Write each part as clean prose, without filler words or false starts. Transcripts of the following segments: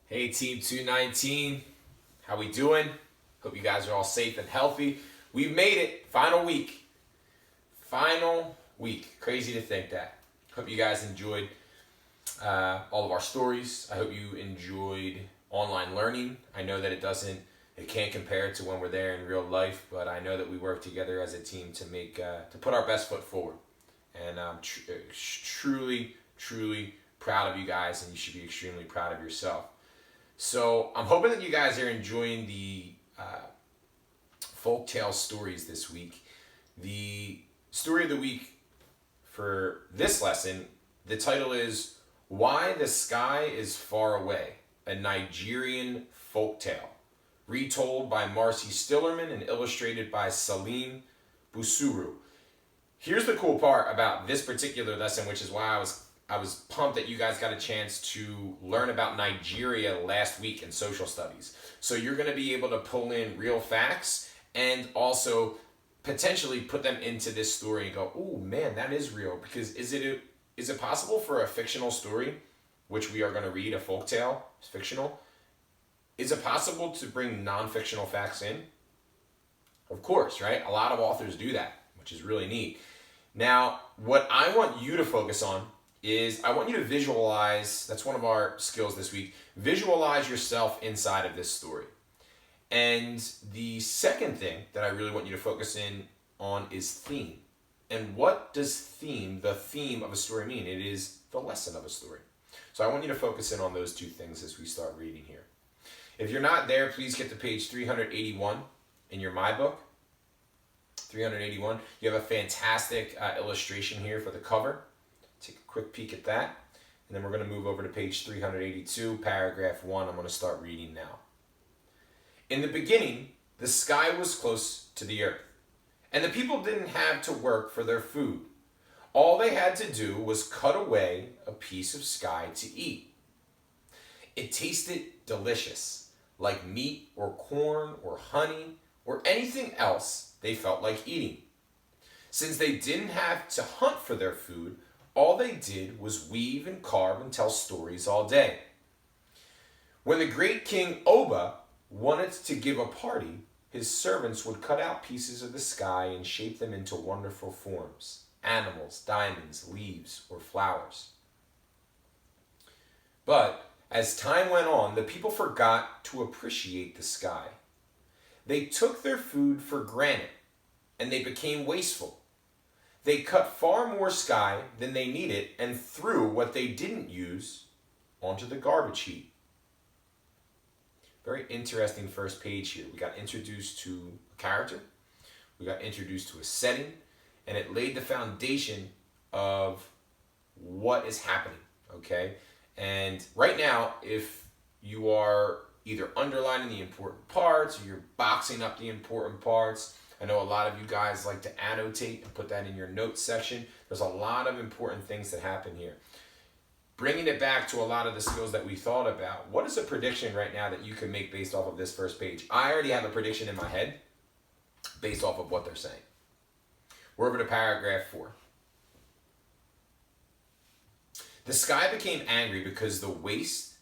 Hey Team 219, how we doing? Hope you guys are all safe and healthy. We've made it, final week. Final week, crazy to think that. Hope you guys enjoyed all of our stories. I hope you enjoyed online learning. I know that it can't compare to when we're there in real life, but I know that we work together as a team to put our best foot forward. And I'm truly, truly proud of you guys, and you should be extremely proud of yourself. So I'm hoping that you guys are enjoying the folktale stories this week. The story of the week for this lesson, the title is Why the Sky is Far Away, a Nigerian folktale, retold by Marcy Stillerman and illustrated by Salim Busuru. Here's the cool part about this particular lesson, which is why I was pumped that you guys got a chance to learn about Nigeria last week in social studies. So you're going to be able to pull in real facts and also potentially put them into this story and go, oh man, that is real. Because is it possible for a fictional story, which we are going to read, a folktale, it's fictional, is it possible to bring non-fictional facts in? Of course, right? A lot of authors do that, which is really neat. Now, what I want you to focus on is I want you to visualize, that's one of our skills this week, visualize yourself inside of this story. And the second thing that I really want you to focus in on is theme. And what does the theme of a story mean? It is the lesson of a story. So I want you to focus in on those two things as we start reading here. If you're not there, please get to page 381 in your My Book. 381. You have a fantastic illustration here for the cover. Take a quick peek at that. And then we're going to move over to page 382, paragraph 1. I'm going to start reading now. In the beginning, the sky was close to the earth, and the people didn't have to work for their food. All they had to do was cut away a piece of sky to eat. It tasted delicious, like meat or corn or honey or anything else they felt like eating. Since they didn't have to hunt for their food, all they did was weave and carve and tell stories all day. When the great King Oba wanted to give a party, his servants would cut out pieces of the sky and shape them into wonderful forms, animals, diamonds, leaves, or flowers. But as time went on, the people forgot to appreciate the sky. They took their food for granted, and they became wasteful. They cut far more sky than they needed and threw what they didn't use onto the garbage heap. Very interesting first page here. We got introduced to a character, we got introduced to a setting, and it laid the foundation of what is happening, okay? And right now, if you are either underlining the important parts or you're boxing up the important parts, I know a lot of you guys like to annotate and put that in your notes section. There's a lot of important things that happen here. Bringing it back to a lot of the skills that we thought about, what is a prediction right now that you can make based off of this first page? I already have a prediction in my head based off of what they're saying. We're over to paragraph 4. The sky became angry because the waste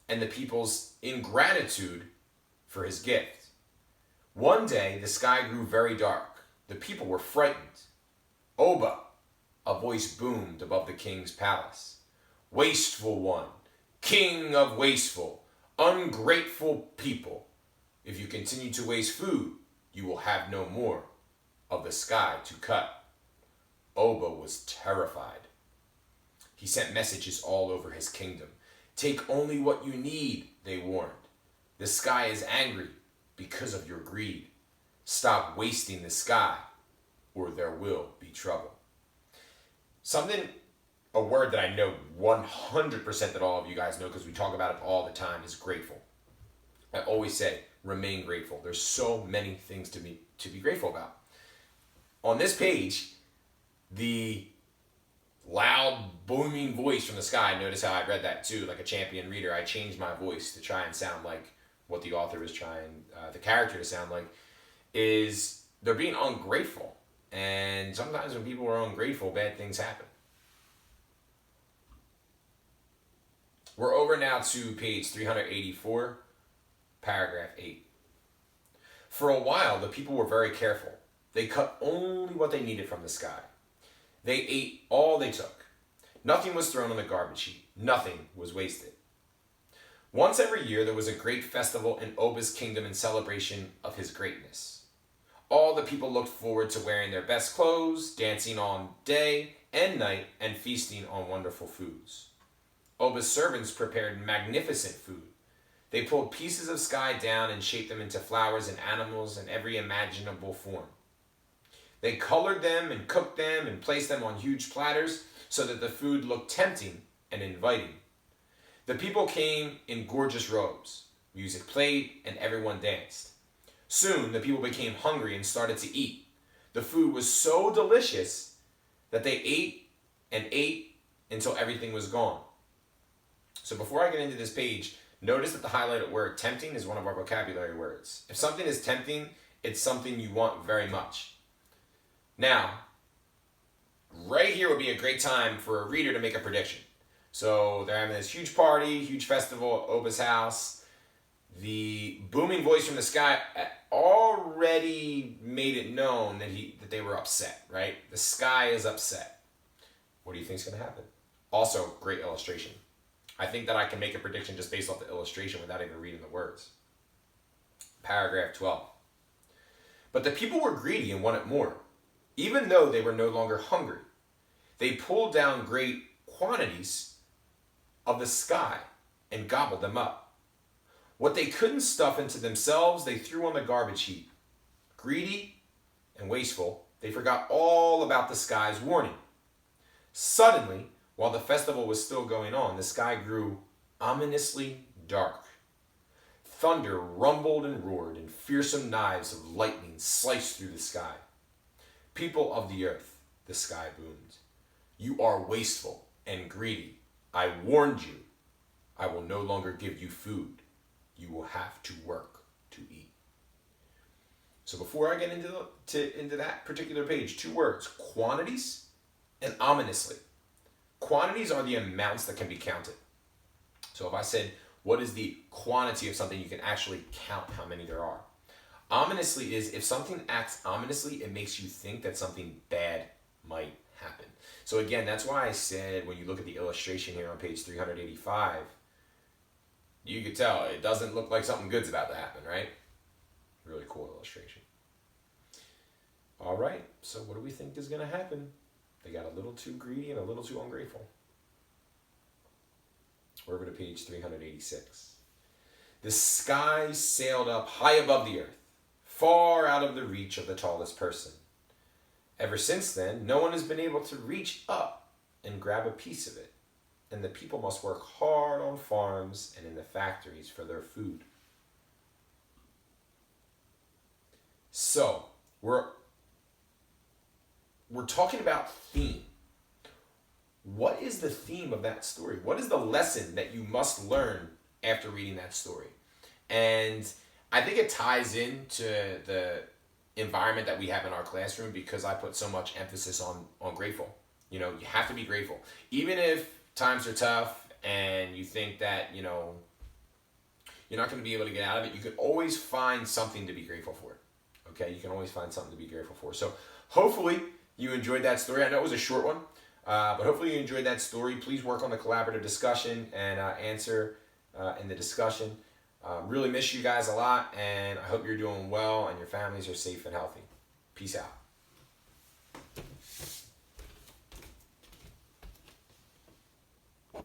and the people's ingratitude for his gift. One day, the sky grew very dark. The people were frightened. Oba, a voice boomed above the king's palace. Wasteful one, king of wasteful, ungrateful people. If you continue to waste food, you will have no more of the sky to cut. Oba was terrified. He sent messages all over his kingdom. Take only what you need, they warned. The sky is angry because of your greed. Stop wasting the sky, or there will be trouble. A word that I know 100% that all of you guys know because we talk about it all the time is grateful. I always say, remain grateful. There's so many things to be grateful about. On this page, the loud, booming voice from the sky, notice how I read that too, like a champion reader. I changed my voice to try and sound like what the author is trying, the character to sound like, is they're being ungrateful. And sometimes when people are ungrateful, bad things happen. We're over now to page 384, paragraph 8. For a while, the people were very careful. They cut only what they needed from the sky. They ate all they took. Nothing was thrown on the garbage heap. Nothing was wasted. Once every year, there was a great festival in Oba's kingdom in celebration of his greatness. All the people looked forward to wearing their best clothes, dancing on day and night, and feasting on wonderful foods. Oba's servants prepared magnificent food. They pulled pieces of sky down and shaped them into flowers and animals in every imaginable form. They colored them and cooked them and placed them on huge platters so that the food looked tempting and inviting. The people came in gorgeous robes. Music played and everyone danced. Soon the people became hungry and started to eat. The food was so delicious that they ate and ate until everything was gone. So before I get into this page, notice that the highlighted word tempting is one of our vocabulary words. If something is tempting, it's something you want very much. Now, right here would be a great time for a reader to make a prediction. So they're having this huge party, huge festival at Oba's house. The booming voice from the sky already made it known that they were upset, right? The sky is upset. What do you think is going to happen? Also, great illustration. I think that I can make a prediction just based off the illustration without even reading the words. Paragraph 12. But the people were greedy and wanted more, even though they were no longer hungry. They pulled down great quantities of the sky and gobbled them up. What they couldn't stuff into themselves, they threw on the garbage heap. Greedy and wasteful, they forgot all about the sky's warning. Suddenly, while the festival was still going on, the sky grew ominously dark. Thunder rumbled and roared, and fearsome knives of lightning sliced through the sky. People of the earth, the sky boomed. You are wasteful and greedy. I warned you. I will no longer give you food. You will have to work to eat. So before I get into that particular page, two words, quantities and ominously. Quantities are the amounts that can be counted. So if I said, what is the quantity of something, you can actually count how many there are. Ominously is if something acts ominously, it makes you think that something bad might happen. So again, that's why I said when you look at the illustration here on page 385, you could tell it doesn't look like something good's about to happen, right? Really cool illustration. All right, so what do we think is going to happen? They got a little too greedy and a little too ungrateful. We're over to page 386. The sky sailed up high above the earth, far out of the reach of the tallest person. Ever since then, no one has been able to reach up and grab a piece of it, and the people must work hard on farms and in the factories for their food. So, we're talking about theme. What is the theme of that story? What is the lesson that you must learn after reading that story? And I think it ties into the environment that we have in our classroom because I put so much emphasis on grateful. You know, you have to be grateful. Even if times are tough and you think that, you know, you're not going to be able to get out of it, you can always find something to be grateful for. Okay, you can always find something to be grateful for. So hopefully you enjoyed that story. I know it was a short one, but hopefully you enjoyed that story. Please work on the collaborative discussion and answer in the discussion. Really miss you guys a lot, and I hope you're doing well and your families are safe and healthy. Peace out.